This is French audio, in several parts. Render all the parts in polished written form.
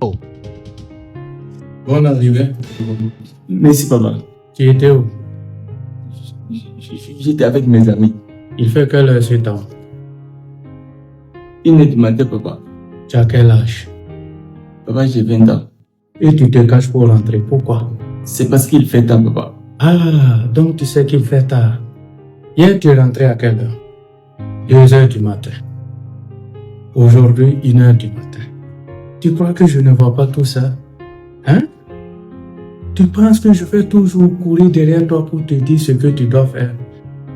Oh. Bonne arrivée. Merci, papa. Tu étais où? J'étais avec mes amis. Il fait quelle heure ce temps? 1h du matin, papa. Tu as quel âge? Papa, j'ai 20 ans. Et tu te caches pour rentrer. Pourquoi? C'est parce qu'il fait tard, papa. Ah, donc tu sais qu'il fait tard. Hier, tu es rentré à quelle heure? 2h du matin. Aujourd'hui, 1h du matin. Tu crois que je ne vois pas tout ça? Hein? Tu penses que je vais toujours courir derrière toi pour te dire ce que tu dois faire?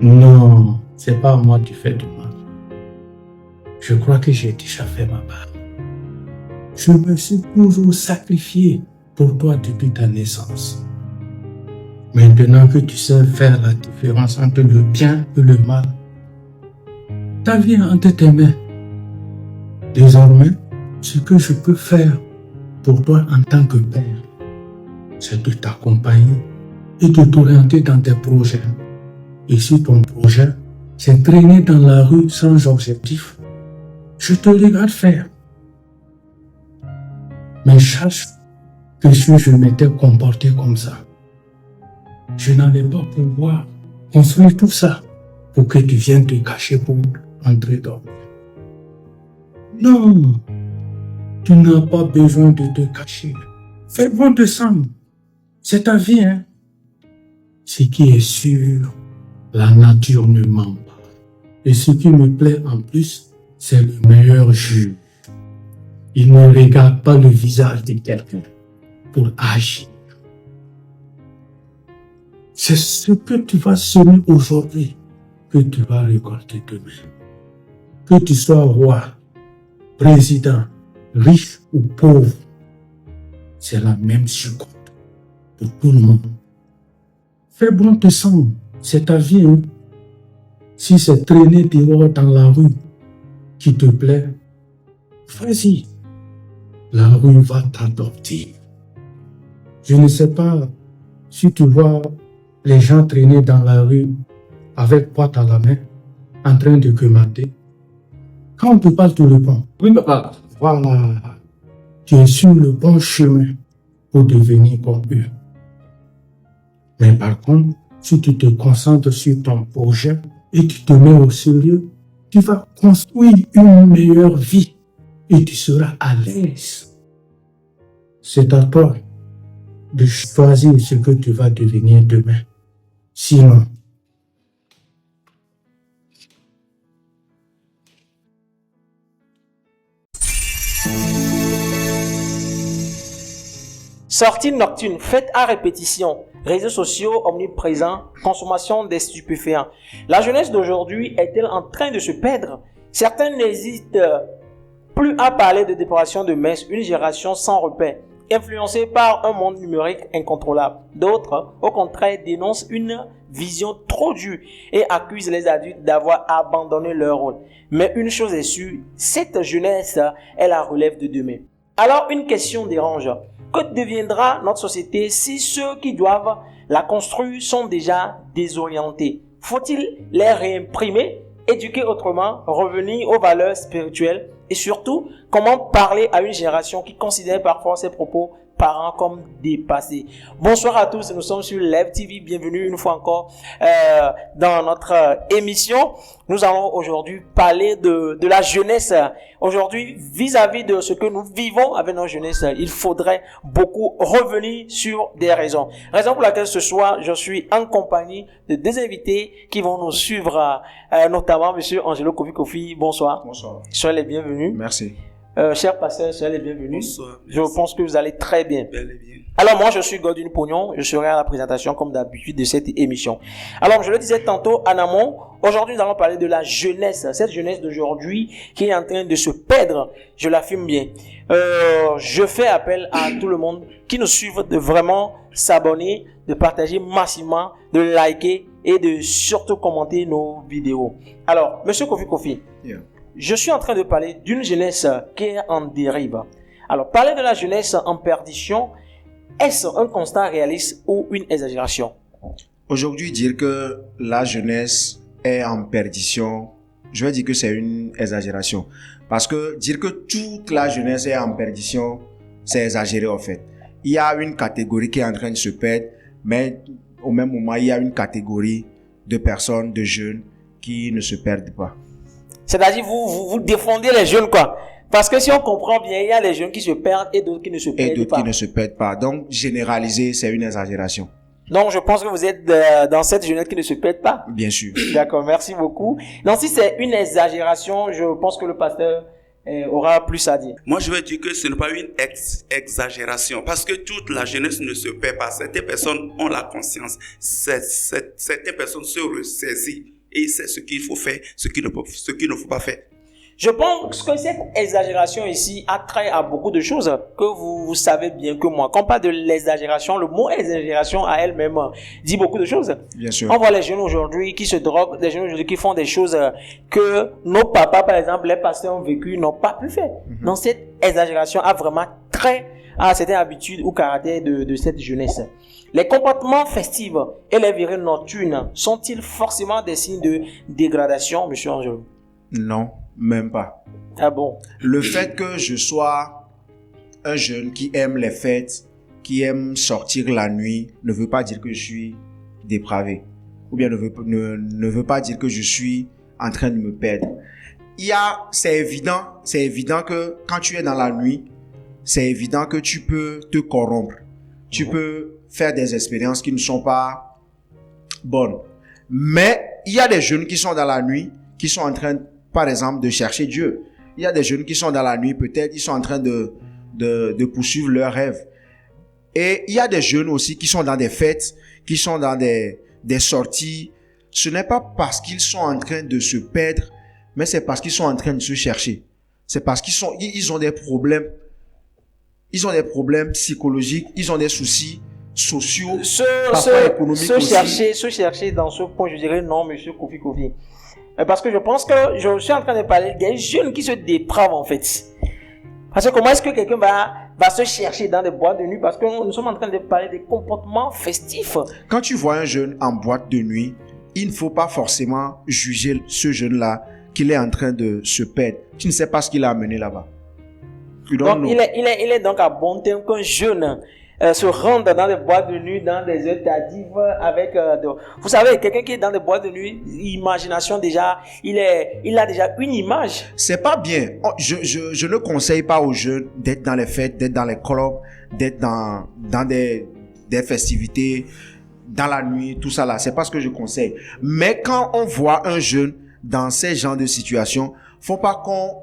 Non, c'est pas à moi que tu fais du mal. Je crois que j'ai déjà fait ma part. Je me suis toujours sacrifié pour toi depuis ta naissance. Maintenant que tu sais faire la différence entre le bien et le mal, ta vie est entre tes mains. Désormais, ce que je peux faire pour toi en tant que père, c'est de t'accompagner et de t'orienter dans tes projets. Et si ton projet, c'est traîner dans la rue sans objectif, je te regarde faire. Mais sache que si je m'étais comporté comme ça, je n'allais pas pouvoir construire tout ça pour que tu viennes te cacher pour entrer dormir. Non, tu n'as pas besoin de te cacher. Fais bon te semble. C'est ta vie, hein. Ce qui est sûr, la nature ne ment pas. Et ce qui me plaît en plus, c'est le meilleur juge. Il ne regarde pas le visage de quelqu'un pour agir. C'est ce que tu vas semer aujourd'hui que tu vas récolter demain. Que tu sois roi, président, riche ou pauvre, c'est la même seconde pour tout le monde. Fais bon te semble, c'est ta vie, hein? Si c'est traîner dehors dans la rue qui te plaît, vas-y, la rue va t'adopter. Je ne sais pas si tu vois les gens traîner dans la rue avec boîte à la main, en train de commander. Quand on te parle, tu réponds. Oui, papa. Voilà, tu es sur le bon chemin pour devenir comme eux. Mais par contre, si tu te concentres sur ton projet et tu te mets au sérieux, tu vas construire une meilleure vie et tu seras à l'aise. C'est à toi de choisir ce que tu vas devenir demain. Sinon, sortie nocturne, fête à répétition, réseaux sociaux omniprésents, consommation des stupéfiants. La jeunesse d'aujourd'hui est-elle en train de se perdre? Certains n'hésitent plus à parler de dépravation de messe, une génération sans repère, influencée par un monde numérique incontrôlable. D'autres, au contraire, dénoncent une vision trop dure et accusent les adultes d'avoir abandonné leur rôle. Mais une chose est sûre, cette jeunesse est la relève de demain. Alors une question dérange. Que deviendra notre société si ceux qui doivent la construire sont déjà désorientés? Faut-il les réimprimer, éduquer autrement, revenir aux valeurs spirituelles? Et surtout, comment parler à une génération qui considère parfois ses propos parents comme dépassés? Bonsoir à tous, nous sommes sur Live TV, bienvenue une fois encore dans notre émission. Nous allons aujourd'hui parler de la jeunesse. Aujourd'hui, vis-à-vis de ce que nous vivons avec notre jeunesse, il faudrait beaucoup revenir sur des raisons. Raison pour laquelle ce soir, je suis en compagnie de deux invités qui vont nous suivre, notamment Monsieur Angelo Kofi. Bonsoir. Bonsoir. Soyez les bienvenus. Merci. Cher pasteur, soyez les bienvenus. Bonsoir. Je pense que vous allez très bien. Bel et bien. Alors moi, je suis Godwin Pognon. Je serai à la présentation comme d'habitude de cette émission. Alors, je le disais tantôt en amont, aujourd'hui, nous allons parler de la jeunesse. Cette jeunesse d'aujourd'hui qui est en train de se perdre. Je l'affirme bien. Je fais appel à tout le monde qui nous suive de vraiment s'abonner, de partager massivement, de liker et de surtout commenter nos vidéos. Alors, Monsieur Kofi. Yeah. Je suis en train de parler d'une jeunesse qui est en dérive. Alors, parler de la jeunesse en perdition, est-ce un constat réaliste ou une exagération? Aujourd'hui, dire que la jeunesse est en perdition, je vais dire que c'est une exagération. Parce que dire que toute la jeunesse est en perdition, c'est exagéré en fait. Il y a une catégorie qui est en train de se perdre, mais au même moment, il y a une catégorie de personnes, de jeunes, qui ne se perdent pas. C'est-à-dire, vous défendez les jeunes, quoi. Parce que si on comprend bien, il y a les jeunes qui se perdent et d'autres qui ne se perdent pas. Et d'autres qui ne se perdent pas. Donc, généraliser, c'est une exagération. Donc, je pense que vous êtes dans cette jeunesse qui ne se perd pas. Bien sûr. D'accord, merci beaucoup. Donc, si c'est une exagération, je pense que le pasteur aura plus à dire. Moi, je veux dire que ce n'est pas une exagération, parce que toute la jeunesse ne se perd pas. Certaines personnes ont la conscience. Certaines personnes se ressaisissent et c'est ce qu'il faut faire, ce qu'il ne faut pas faire. Je pense que cette exagération ici a trait à beaucoup de choses que vous savez bien que moi. Quand on parle de l'exagération, le mot exagération à elle-même dit beaucoup de choses. Bien sûr. On voit les jeunes aujourd'hui qui se droguent, des jeunes aujourd'hui qui font des choses que nos papas, par exemple, les pasteurs ont vécu, n'ont pas pu faire. Donc cette exagération a vraiment trait à certaines habitudes ou caractères de cette jeunesse. Les comportements festifs et les virées nocturnes sont-ils forcément des signes de dégradation, monsieur Angelo? Non, même pas. Ah bon? Le fait que je sois un jeune qui aime les fêtes, qui aime sortir la nuit, ne veut pas dire que je suis dépravé. Ou bien ne veut pas dire que je suis en train de me perdre. C'est évident que quand tu es dans la nuit, c'est évident que tu peux te corrompre. Tu peux faire des expériences qui ne sont pas bonnes. Mais il y a des jeunes qui sont dans la nuit, qui sont en train, par exemple, de chercher Dieu. Il y a des jeunes qui sont dans la nuit, peut-être, ils sont en train de poursuivre leurs rêves. Et il y a des jeunes aussi qui sont dans des fêtes, qui sont dans des sorties. Ce n'est pas parce qu'ils sont en train de se perdre, mais c'est parce qu'ils sont en train de se chercher. C'est parce qu'ils ont des problèmes. Ils ont des problèmes psychologiques, ils ont des soucis sociaux, parfois économiques aussi. Se chercher dans ce point, je dirais non, monsieur Kofi. Parce que je pense que je suis en train de parler des jeunes qui se dépravent en fait. Parce que comment est-ce que quelqu'un va se chercher dans des boîtes de nuit? Parce que nous sommes en train de parler des comportements festifs. Quand tu vois un jeune en boîte de nuit, il ne faut pas forcément juger ce jeune-là qu'il est en train de se perdre. Tu ne sais pas ce qu'il a amené là-bas. Donc, il est donc à bon terme qu'un jeune se rende dans des boîtes de nuit, dans des heures tardives avec... Vous savez, quelqu'un qui est dans des boîtes de nuit, imagination déjà, il a déjà une image. C'est pas bien. Je ne conseille pas aux jeunes d'être dans les fêtes, d'être dans les clubs, d'être dans des festivités, dans la nuit, tout ça là. C'est pas ce que je conseille. Mais quand on voit un jeune dans ces genres de situations, faut pas qu'on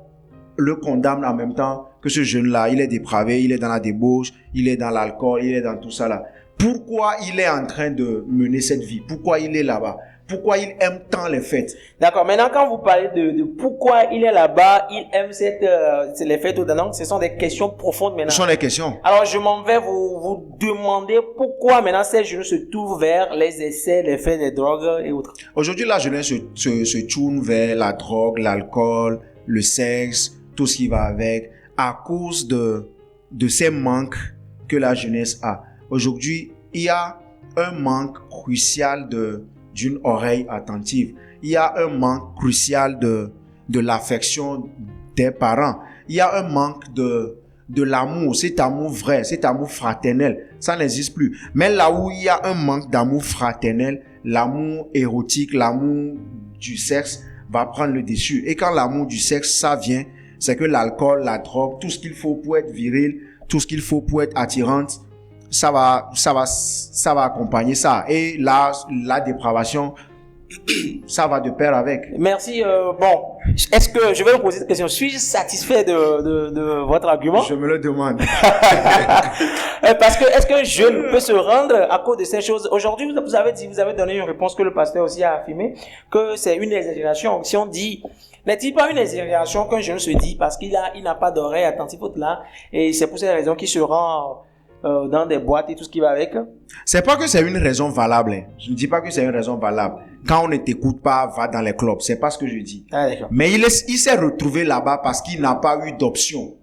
le condamne en même temps que ce jeune-là, il est dépravé, il est dans la débauche, il est dans l'alcool, il est dans tout ça là. Pourquoi il est en train de mener cette vie? Pourquoi il est là-bas? Pourquoi il aime tant les fêtes? D'accord. Maintenant, quand vous parlez de pourquoi il est là-bas, il aime les fêtes au donc ce sont des questions profondes maintenant. Ce sont des questions. Alors, je m'en vais vous demander pourquoi maintenant ces jeunes se tournent vers les essais, les fêtes, les drogues et autres. Aujourd'hui, la jeunesse se tourne vers la drogue, l'alcool, le sexe, tout ce qui va avec, à cause de ces manques que la jeunesse a. Aujourd'hui, il y a un manque crucial d'une oreille attentive. Il y a un manque crucial de l'affection des parents. Il y a un manque de l'amour, cet amour vrai, cet amour fraternel. Ça n'existe plus. Mais là où il y a un manque d'amour fraternel, l'amour érotique, l'amour du sexe va prendre le dessus. Et quand l'amour du sexe, ça vient, c'est que l'alcool, la drogue, tout ce qu'il faut pour être viril, tout ce qu'il faut pour être attirante, ça va accompagner ça. Et là, la dépravation, ça va de pair avec. Merci. Bon, est-ce que je vais vous poser cette question? Suis-je satisfait de votre argument? Je me le demande. Parce que est-ce qu'un jeune peut se rendre à cause de ces choses? Aujourd'hui, vous avez donné une réponse que le pasteur aussi a affirmé que c'est une exagération. Si on dit, n'est-il pas une exagération qu'un jeune se dit parce qu'il n'a pas d'oreille attentive là et c'est pour cette raison qu'il se rend dans des boîtes et tout ce qui va avec? C'est pas que c'est une raison valable. Hein. Je ne dis pas que c'est une raison valable. Quand on ne t'écoute pas, va dans les clubs. C'est pas ce que je dis. Ah, d'accord. Mais il s'est retrouvé là-bas parce qu'il n'a pas eu d'option.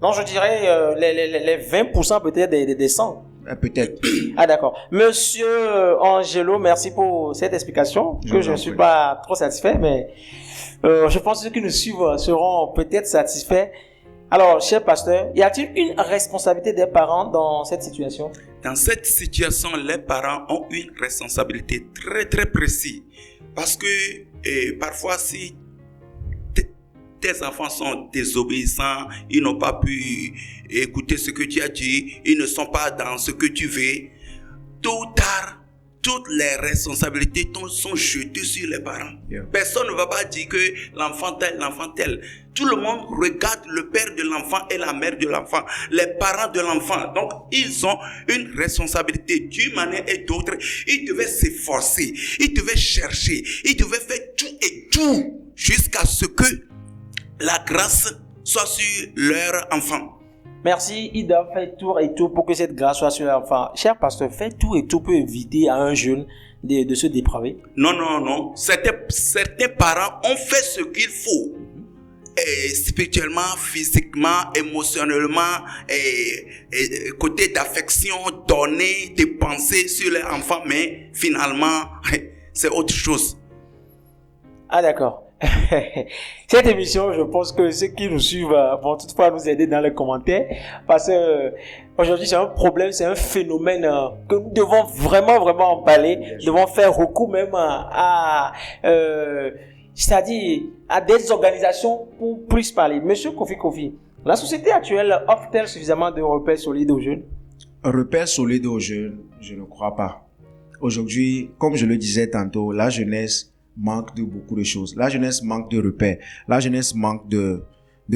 Non, je dirais les 20% peut-être des 100. Peut-être. Ah, d'accord. Monsieur Angelo, merci pour cette explication que je ne suis pas trop satisfait, mais Je pense que ceux qui nous suivent seront peut-être satisfaits. Alors, cher pasteur, y a-t-il une responsabilité des parents dans cette situation? Dans cette situation, les parents ont une responsabilité très très précise. Parce que parfois, si tes enfants sont désobéissants, ils n'ont pas pu écouter ce que tu as dit, ils ne sont pas dans ce que tu veux, tôt ou tard, toutes les responsabilités sont jetées sur les parents. Yeah. Personne ne va pas dire que l'enfant tel. Tout le monde regarde le père de l'enfant et la mère de l'enfant, les parents de l'enfant. Donc, ils ont une responsabilité d'une manière et d'autre. Ils devaient s'efforcer, ils devaient chercher, ils devaient faire tout et tout jusqu'à ce que la grâce soit sur leur enfant. Merci, ils doivent faire tout et tout pour que cette grâce soit sur l'enfant. Cher pasteur, faire tout et tout pour éviter à un jeune de se dépraver. Non. Certains parents ont fait ce qu'il faut. Spirituellement, physiquement, émotionnellement, côté d'affection, donner, dépenser sur les enfants, mais finalement, c'est autre chose. Ah d'accord. Cette émission, je pense que ceux qui nous suivent vont toutefois nous aider dans les commentaires parce que aujourd'hui c'est un problème, c'est un phénomène que nous devons vraiment en parler. Nous devons faire recours même c'est-à-dire à des organisations pour plus parler. Monsieur Kofi, la société actuelle offre-t-elle suffisamment de repères solides aux jeunes? Repères solides aux jeunes, je ne crois pas. Aujourd'hui, comme je le disais tantôt, la jeunesse manque de beaucoup de choses. La jeunesse manque de repères. La jeunesse manque de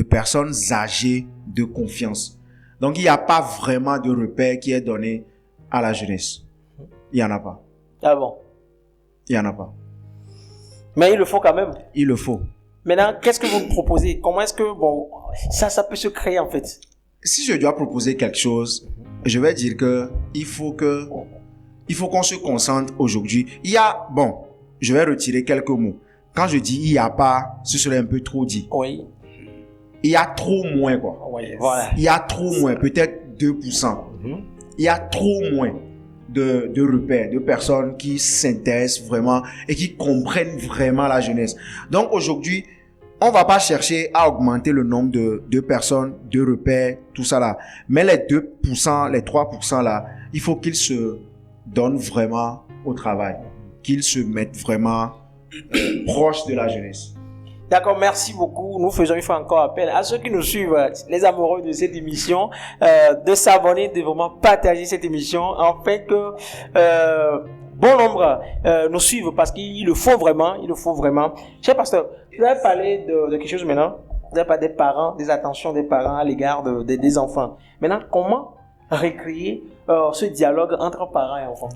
personnes âgées de confiance. Donc, il n'y a pas vraiment de repère qui est donné à la jeunesse. Il n'y en a pas. Ah bon? Il n'y en a pas. Mais il le faut quand même. Il le faut. Maintenant, qu'est-ce que vous me proposez? Comment est-ce que ça peut se créer en fait? Si je dois proposer quelque chose, je vais dire que il faut qu'on se concentre aujourd'hui. Je vais retirer quelques mots. Quand je dis il n'y a pas, ce serait un peu trop dit. Oui. Il y a trop moins, quoi. Oui, voilà. Il y a trop moins, peut-être 2%. Il y a trop moins de repères, de personnes qui s'intéressent vraiment et qui comprennent vraiment la jeunesse. Donc aujourd'hui, on va pas chercher à augmenter le nombre de personnes, de repères, tout ça là. Mais les 2%, les 3% là, il faut qu'ils se donnent vraiment au travail. Qu'ils se mettent vraiment proches de la jeunesse. D'accord, merci beaucoup. Nous faisons une fois encore appel à ceux qui nous suivent, les amoureux de cette émission, de s'abonner, de vraiment partager cette émission, afin que bon nombre nous suivent, parce qu'il le faut vraiment, Cher pasteur, vous avez parlé de quelque chose maintenant. Vous avez parlé des parents, des attentions des parents à l'égard des enfants. Maintenant, comment recréer ce dialogue entre parents et enfants?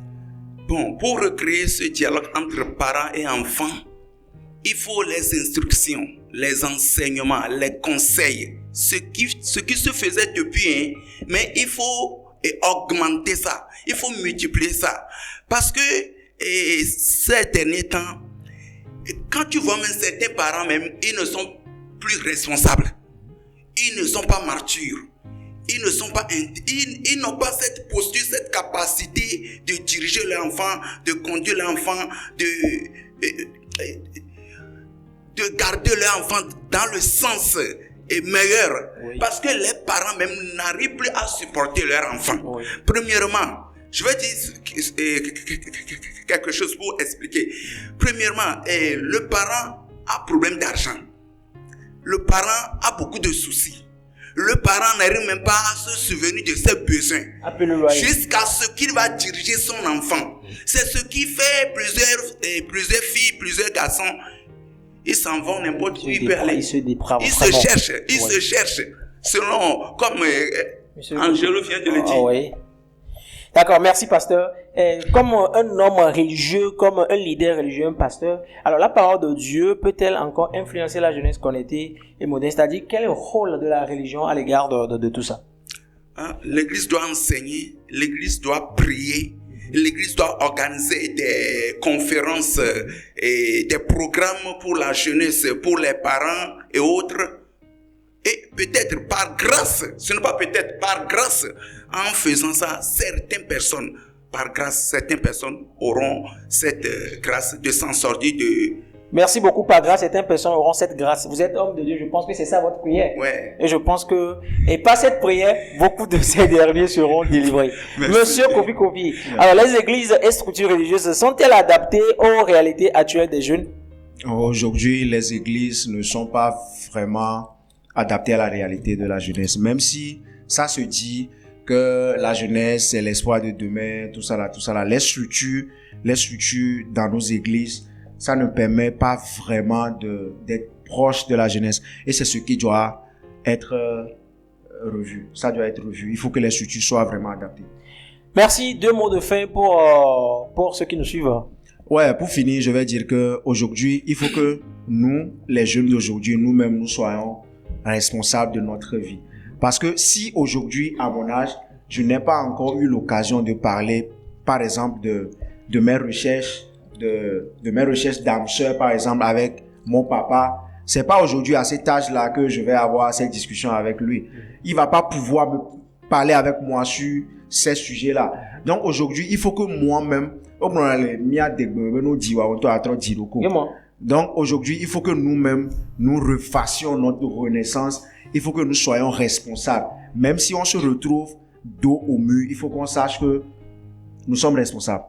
Bon, pour recréer ce dialogue entre parents et enfants, il faut les instructions, les enseignements, les conseils, ce qui se faisait depuis, mais il faut augmenter ça, il faut multiplier ça. Parce que ces derniers temps, quand tu vois même certains parents, même, ils ne sont plus responsables, ils ne sont pas matures. Ils n'ont pas cette posture, cette capacité de diriger l'enfant, de conduire l'enfant, de garder l'enfant dans le sens meilleur. Oui. Parce que les parents même n'arrivent plus à supporter leur enfant. Oui. Premièrement, je vais dire quelque chose pour expliquer. Premièrement, le parent a problème d'argent. Le parent a beaucoup de soucis. Le parent n'arrive même pas à se souvenir de ses besoins jusqu'à ce qu'il va diriger son enfant. C'est ce qui fait plusieurs filles, plusieurs garçons. Ils s'en vont n'importe où ils peuvent aller. Ils se cherchent. Selon, comme Angelo vient de le dire. Oui. D'accord, merci pasteur. Comme un homme religieux, comme un leader religieux, un pasteur, alors la parole de Dieu peut-elle encore influencer la jeunesse connectée et moderne? C'est-à-dire, quel est le rôle de la religion à l'égard de tout ça? L'église doit enseigner, l'église doit prier, l'église doit organiser des conférences et des programmes pour la jeunesse, pour les parents et autres. Et peut-être par grâce, ce n'est pas peut-être, par grâce, en faisant ça, certaines personnes auront cette grâce de s'en sortir Merci beaucoup, par grâce, certaines personnes auront cette grâce. Vous êtes homme de Dieu, je pense que c'est ça votre prière. Ouais. Et je pense que, et par cette prière, beaucoup de ces derniers seront délivrés. Merci. Monsieur Kofi. Alors, les églises et structures religieuses sont-elles adaptées aux réalités actuelles des jeunes? Aujourd'hui, les églises ne sont pas vraiment adaptées à la réalité de la jeunesse. Même si ça se dit que la jeunesse, c'est l'espoir de demain, tout ça là. Les structures dans nos églises, ça ne permet pas vraiment d'être proche de la jeunesse. Et c'est ce qui doit être revu. Ça doit être revu. Il faut que les structures soient vraiment adaptées. Merci. 2 mots de fin pour ceux qui nous suivent. Ouais, pour finir, je vais dire que aujourd'hui, il faut que nous, les jeunes d'aujourd'hui, nous-mêmes, nous soyons responsables de notre vie. Parce que si aujourd'hui, à mon âge, je n'ai pas encore eu l'occasion de parler, par exemple, de mes recherches, de mes recherches d'âme sœur, par exemple, avec mon papa, c'est pas aujourd'hui à cet âge-là que je vais avoir cette discussion avec lui. Il va pas pouvoir me parler avec moi sur ces sujets-là. Donc aujourd'hui, il faut que moi-même, donc aujourd'hui, il faut que nous-mêmes, nous refassions notre renaissance. Il faut que nous soyons responsables. Même si on se retrouve dos au mur, il faut qu'on sache que nous sommes responsables.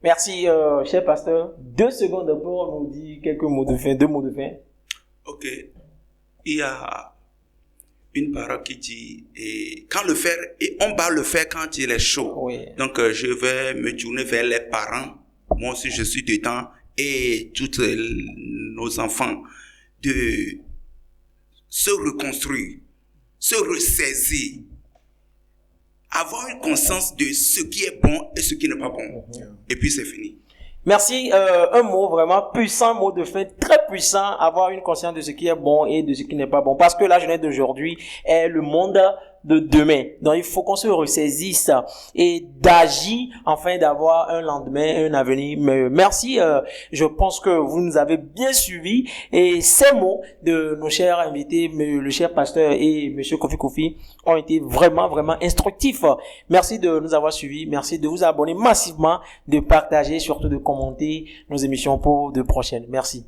Merci, cher pasteur. 2 secondes pour nous dire quelques mots de fin, 2 mots de fin. Ok. Il y a une parole qui dit, et quand le fer, et on bat le fer quand il est chaud. Oui. Donc, je vais me tourner vers les parents. Moi aussi, je suis dedans. Et tous nos enfants de se reconstruire, se ressaisir, avoir une conscience de ce qui est bon et ce qui n'est pas bon. Et puis c'est fini. Merci, un mot vraiment puissant, mot de fin très puissant, avoir une conscience de ce qui est bon et de ce qui n'est pas bon. Parce que la jeunesse d'aujourd'hui est le monde de demain. Donc il faut qu'on se ressaisisse et d'agir afin d'avoir un lendemain, un avenir. Mais merci, je pense que vous nous avez bien suivis et ces mots de nos chers invités, le cher pasteur et monsieur Kofi ont été vraiment, vraiment instructifs. Merci de nous avoir suivis, merci de vous abonner massivement, de partager, surtout de commenter nos émissions pour de prochaines. Merci.